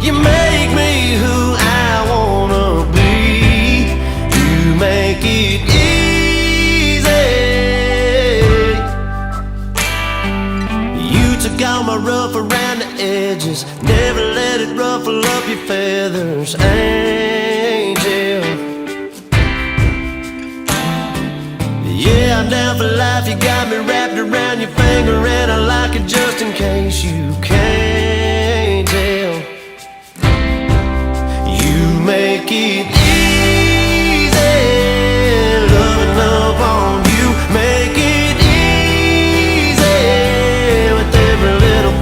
You make me who I wanna be. You make it easy. You took all my rough around the edges, never let it ruffle up your feathers, angel. Yeah, I'm down for life, you got me wrapped around your finger, and I like it just in case you can't tell. You make it